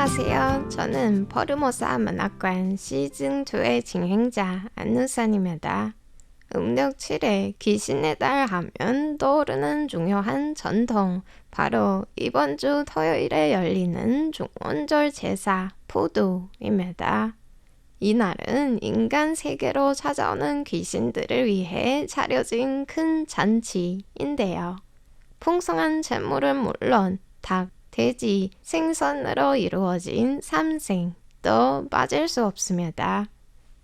안녕하세요. 저는 포르모사 문학관 시즌2의 진행자 안누산입니다. 음력 7회 귀신의 달 하면 떠오르는 중요한 전통, 바로 이번 주 토요일에 열리는 중원절 제사 푸두입니다. 이날은 인간 세계로 찾아오는 귀신들을 위해 차려진 큰 잔치인데요. 풍성한 재물은 물론 닭, 돼지, 생선으로 이루어진 삼생도 빠질 수 없습니다.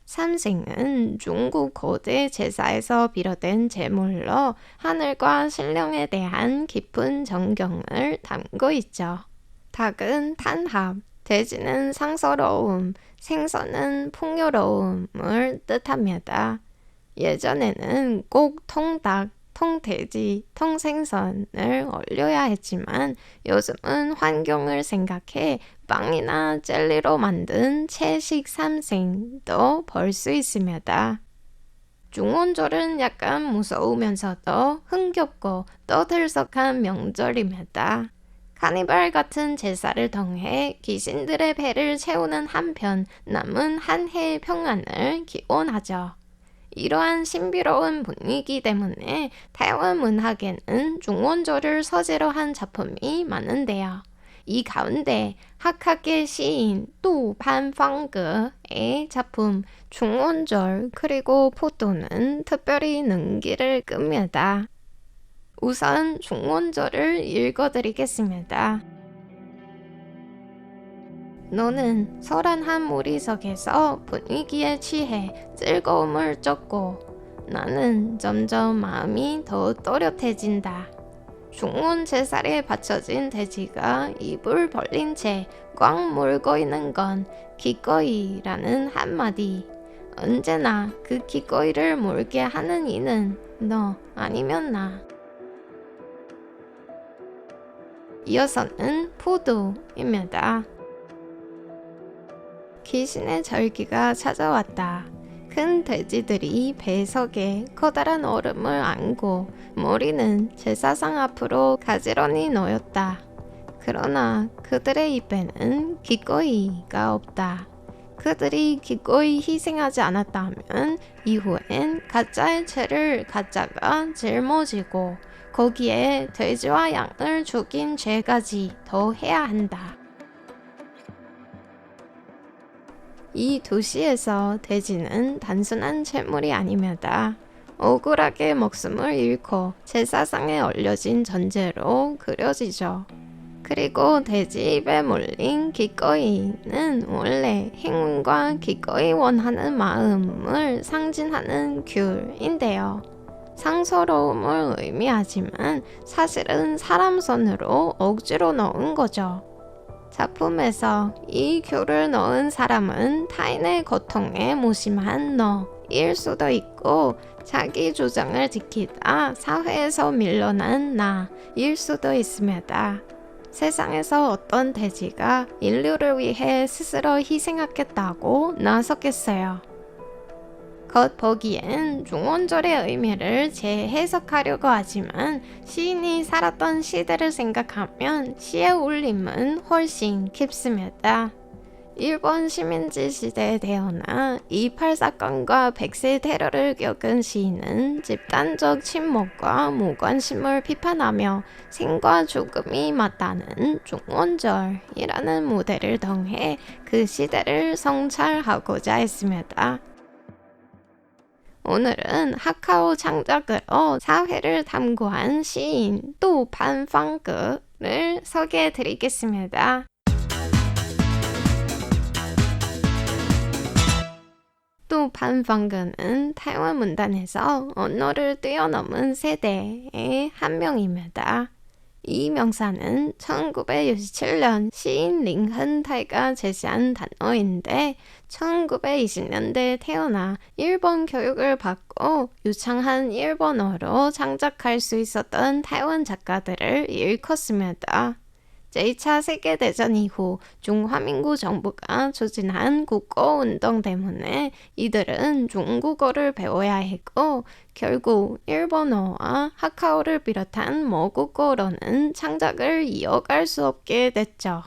삼생은 중국 고대 제사에서 비롯된 제물로 하늘과 신령에 대한 깊은 존경을 담고 있죠. 닭은 탄합, 돼지는 상서로움, 생선은 풍요로움을 뜻합니다. 예전에는 꼭 통닭, 통돼지, 통생선을 올려야 했지만 요즘은 환경을 생각해 빵이나 젤리로 만든 채식 삼생도 볼 수 있습니다. 중원절은 약간 무서우면서도 흥겹고 떠들썩한 명절입니다. 카니발 같은 제사를 통해 귀신들의 배를 채우는 한편 남은 한 해의 평안을 기원하죠. 이러한 신비로운 분위기 때문에台湾문학에는 중원절을 소재로 한 작품이 많은데요. 이 가운데 학학의 시인杜潘方格의 작품 중원절 그리고 포도는 특별히 능기를 끕니다. 우선 중원절을 읽어드리겠습니다. 너는 소란한 무리 속에서 분위기에 취해 즐거움을 쫓고 나는 점점 마음이 더 또렷해진다. 중원 제사에 바쳐진 돼지가 입을 벌린 채 꽉 물고 있는 건 기꺼이라는 한마디. 언제나 그 기꺼이를 물게 하는 이는 너 아니면 나. 이어서는 푸두입니다. 귀신의 절기가 찾아왔다. 큰 돼지들이 배석에 커다란 얼음을 안고 머리는 제사상 앞으로 가지런히 놓였다. 그러나 그들의 입에는 기꺼이가 없다. 그들이 기꺼이 희생하지 않았다면 이후엔 가짜의 죄를 가짜가 짊어지고 거기에 돼지와 양을 죽인 죄까지 더 해야 한다. 이 도시에서 돼지는 단순한 재물이 아닙니다. 억울하게 목숨을 잃고 제사상에 올려진 전제로 그려지죠. 그리고 돼지 입에 물린 기꺼이는 원래 행운과 기꺼이 원하는 마음을 상징하는 귤인데요. 상서로움을 의미하지만 사실은 사람 손으로 억지로 넣은 거죠. 작품에서 이 귤을 넣은 사람은 타인의 고통에 무심한 너일 수도 있고 자기 주장을 지키다 사회에서 밀려난 나일 수도 있습니다. 세상에서 어떤 돼지가 인류를 위해 스스로 희생하겠다고 나섰겠어요. 겉보기엔 중원절의 의미를 재해석하려고 하지만 시인이 살았던 시대를 생각하면 시의 울림은 훨씬 깊습니다. 일본 식민지 시대에 태어나 2.8 사건과 백세 테러를 겪은 시인은 집단적 침묵과 무관심을 비판하며 생과 죽음이 맞닿는 중원절이라는 무대를 통해 그 시대를 성찰하고자 했습니다. 오늘은 하카오 창작으로 사회를 탐구한 시인杜潘方格를 소개해 드리겠습니다.杜潘方格는台湾문단에서 언어를 뛰어넘은 세대의 한 명입니다. 이 명사는 1967년 시인 링흔타이가 제시한 단어인데 1920년대에 태어나 일본 교육을 받고 유창한 일본어로 창작할 수 있었던台湾작가들을 일컫습니다. 제2차 세계대전 이후 중화민국 정부가 추진한 국고운동 때문에 이들은 중국어를 배워야 했고 결국 일본어와 하카오를 비롯한 모국어로는 창작을 이어갈 수 없게 됐죠.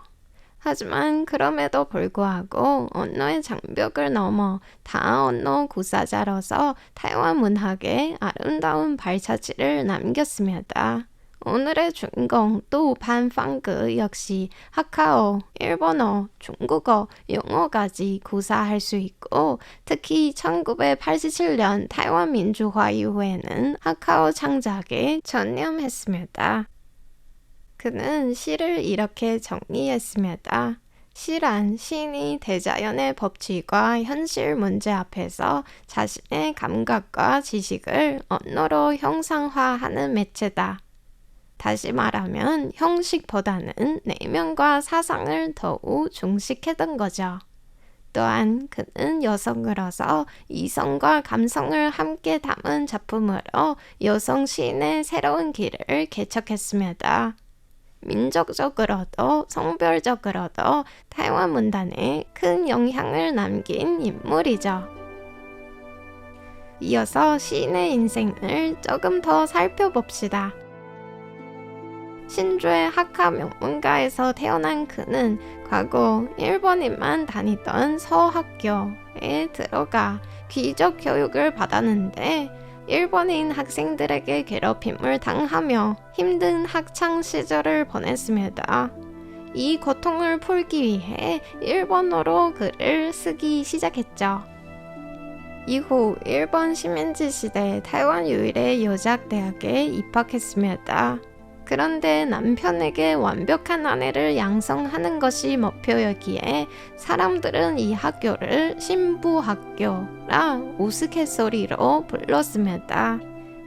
하지만 그럼에도 불구하고 언어의 장벽을 넘어 다언어 구사자로서 타이완 문학에 아름다운 발자취를 남겼습니다. 오늘의 주인공 또 반팡그 역시 하카오, 일본어, 중국어, 영어까지 구사할 수 있고 특히 1987년 타이완 민주화 이후에는 하카오 창작에 전념했습니다. 그는 시를 이렇게 정리했습니다. 시란 시인이 대자연의 법칙과 현실 문제 앞에서 자신의 감각과 지식을 언어로 형상화하는 매체다. 다시 말하면 형식보다는 내면과 사상을 더욱 중시했던 거죠. 또한 그는 여성으로서 이성과 감성을 함께 담은 작품으로 여성 시인의 새로운 길을 개척했습니다. 민족적으로도 성별적으로도 타이완 문단에 큰 영향을 남긴 인물이죠. 이어서 시인의 인생을 조금 더 살펴봅시다. 신주의 학하 명문가에서 태어난 그는 과거 일본인만 다니던 서학교에 들어가 귀족 교육을 받았는데 일본인 학생들에게 괴롭힘을 당하며 힘든 학창 시절을 보냈습니다. 이 고통을 풀기 위해 일본어로 글을 쓰기 시작했죠. 이후 일본 식민지 시대 타이완 유일의 여자대학에 입학했습니다. 그런데 남편에게 완벽한 아내를 양성하는 것이 목표였기에 사람들은 이 학교를 신부학교라 우스갯소리로 불렀습니다.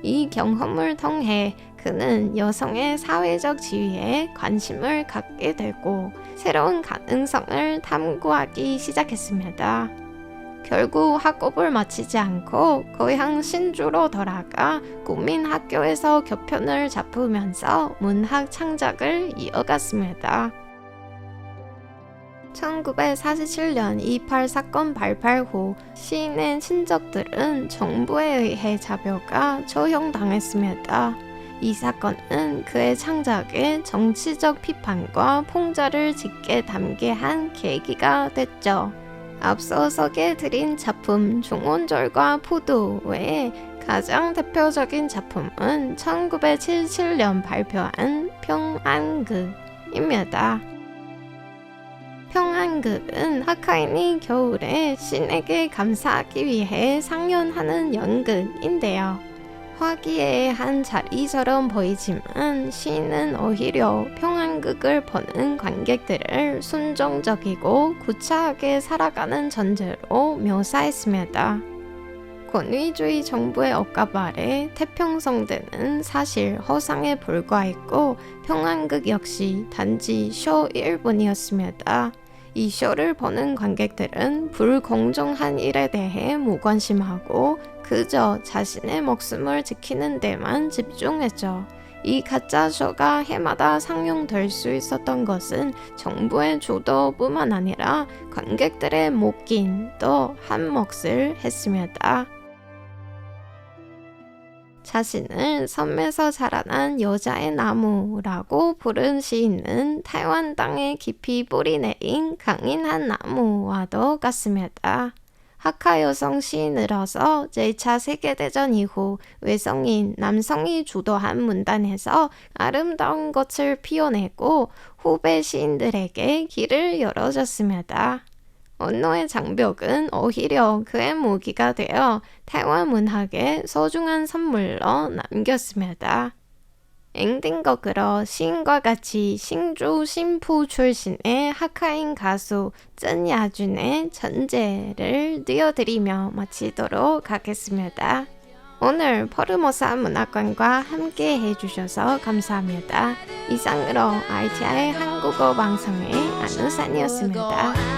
이 경험을 통해 그는 여성의 사회적 지위에 관심을 갖게 되고 새로운 가능성을 탐구하기 시작했습니다. 결국 학업을 마치지 않고 고향 신주로 돌아가 국민학교에서 교편을 잡으면서 문학 창작을 이어갔습니다. 1947년 2.8 사건 발발 후 시인의 친척들은 정부에 의해 자묘가 처형당했습니다. 이 사건은 그의 창작에 정치적 비판과 풍자를 짙게 담게 한 계기가 됐죠. 앞서 소개해드린 작품 중원절과 포도 외에 가장 대표적인 작품은 1977년 발표한 평안극입니다. 평안극은 하카인이 겨울에 신에게 감사하기 위해 상연하는 연극인데요. 화기애애한 자리처럼 보이지만 시인은 오히려 평안극을 보는 관객들을 순종적이고 구차하게 살아가는 전제로 묘사했습니다. 권위주의 정부의 억압 아래 태평성대는 사실 허상에 불과했고 평안극 역시 단지 쇼 일뿐이었습니다. 이 쇼를 보는 관객들은 불공정한 일에 대해 무관심하고 그저 자신의 목숨을 지키는 데만 집중했죠. 이 가짜 쇼가 해마다 상영될 수 있었던 것은 정부의 주도뿐만 아니라 관객들의 목긴도 한 몫을 했습니다. 자신을 섬에서 자라난 여자의 나무라고 부른 시인은 타이완 땅에 깊이 뿌리 내린 강인한 나무와도 같습니다. 하카 여성 시인으로서 제2차 세계대전 이후 외성인 남성이 주도한 문단에서 아름다운 꽃을 피워내고 후배 시인들에게 길을 열어줬습니다. 언어의 장벽은 오히려 그의 무기가 되어 타이완 문학의 소중한 선물로 남겼습니다. 엔딩곡으로 시인과 같이 신주 신푸 출신의 하카인 가수 쩐야준의 전제를 띄워드리며 마치도록 하겠습니다. 오늘 포르모사 문학관과 함께 해주셔서 감사합니다. 이상으로 RTI 한국어 방송의 안우산이었습니다.